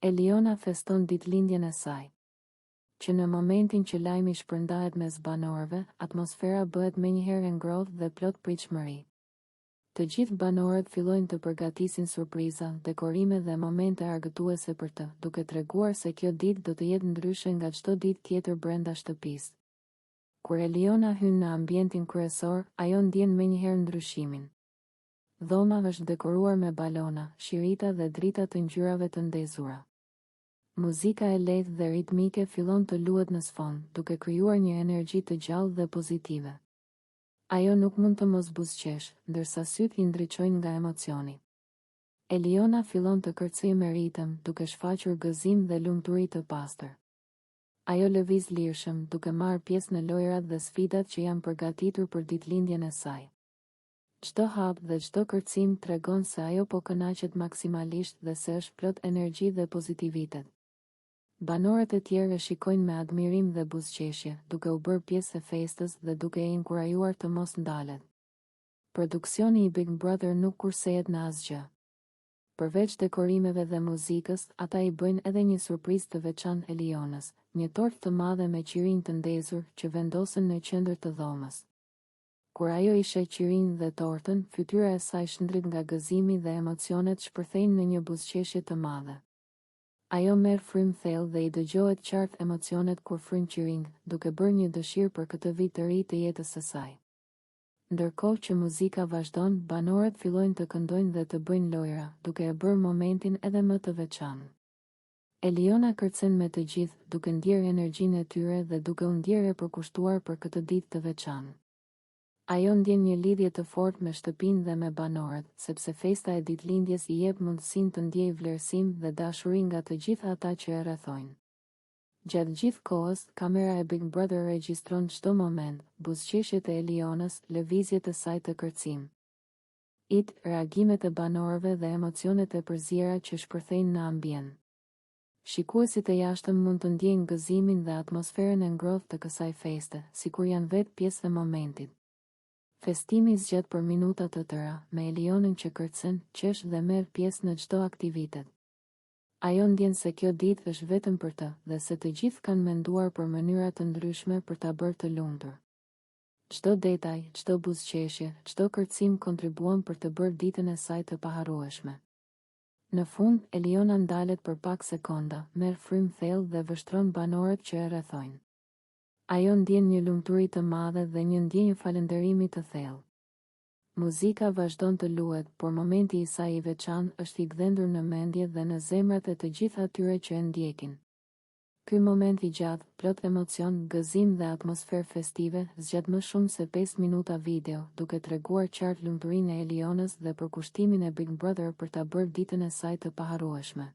Eliona feston ditëlindjen e saj. Që në momentin që lajmi shpërndahet mes banorëve, atmosfera bëhet menjëherë e ngrohtë dhe plot pritshmëri. Të gjithë banorët fillojnë të përgatisin surpriza, dekorime dhe momente argëtuese për të, duke treguar se kjo ditë do të jetë ndryshe nga çdo ditë tjetër brenda shtëpisë. Kur Eliona hyn në ambientin kryesor, ajo ndjen menjëherë ndryshimin. Dhoma është dekoruar me balona, shirita dhe drita të ngjyrave të ndezura. Muzika e lehtë dhe ritmike fillon të luhet në sfond, duke krijuar një energji të gjallë dhe pozitive. Ajo nuk mund të mos buzëqesh, ndërsa sytë i ndriçojnë nga emocioni. Eliona fillon të kërcejë me ritëm, duke shfaqur gëzim dhe lumturi të pastër. Ajo lëviz lirshëm, duke marrë pjesë në lojrat dhe sfidat që janë përgatitur për ditëlindjen e saj. Çdo hap dhe çdo kërcim tregon se ajo po kënaqet maksimalisht dhe se është plot energji dhe pozitivitet. Banorët e tjerë e shikojnë me admirim dhe buzëqeshje, duke u bërë pjesë e festës dhe duke e inkurajuar të mos ndalet. Produksioni i Big Brother nuk kursehet në asgjë. Përveç dekorimeve dhe muzikës, ata i bëjnë edhe një surprizë të veçantë Elionës, një tortë të madhe me qirinj të ndezur që vendosen në qendër të dhomës. Kur ajo i sheh qirinë dhe tortën, fytyra e saj shndrit nga gëzimi dhe emocionet shpërthejnë në një buzëqeshje të madhe. Ajo merr frymë thellë dhe i dëgjohet qartë emocionet kur fryn qiring, duke bërë një dëshirë për këtë vit të ri të jetës së saj. Ndërkohë që muzika vazhdon, banorët fillojnë të këndojnë dhe të bëjnë lojra, duke e bërë momentin edhe më të veçantë. Eliona kërcen me të gjithë, duke ndjerë energjinë e tyre dhe duke u ndjerë e përkushtuar për këtë ditë të veçantë. Ajo ndjen një lidhje të fortë me shtëpinë dhe me banorët, sepse festa e ditëlindjes i jep mundësinë të ndjejë vlerësim dhe dashuri nga të gjithë ata që e rrethojnë. Gjatë gjithë kohës, kamera e Big Brother regjistron çdo moment, buzëqeshjet e Elionës, lëvizjet e saj të kërcim. Reagimet e banorëve dhe emocionet e përziera që shpërthejnë në ambient. Shikuesit e jashtëm mund të ndjejnë gëzimin dhe atmosferën e ngrohtë të kësaj feste, sikur janë vetë pjesë e momentit. Festimi zgjatet për minuta të tëra, me Elionën që kërcen, qesh dhe merr pjesë në çdo aktivitet. Ajo ndjen se kjo ditë është vetëm për të, dhe se të gjithë kanë menduar për mënyra të ndryshme për ta bërë të lumtur. Çdo detaj, çdo buzëqeshje, çdo kërcim kontribuon për të bërë ditën e saj të paharrueshme. Në fund, Eliona ndalet për pak sekonda, merr frymë thellë dhe vështron banorët që e rrethojnë. Ajo ndjen një lumturi të madhe dhe një ndjenjë falënderimi të thellë. Muzika vazhdon të luhet, por momenti i saj i veçantë është i gdhendur në mendje dhe në zemrat e të gjithë atyre që e ndjekin. Ky moment i gjatë, plot emocion, gëzim dhe atmosferë festive, zgjat më shumë se 5 minuta video, duke treguar qartë lumturinë e Elionës dhe përkushtimin e Big Brother për ta bërë ditën e saj të paharrueshme.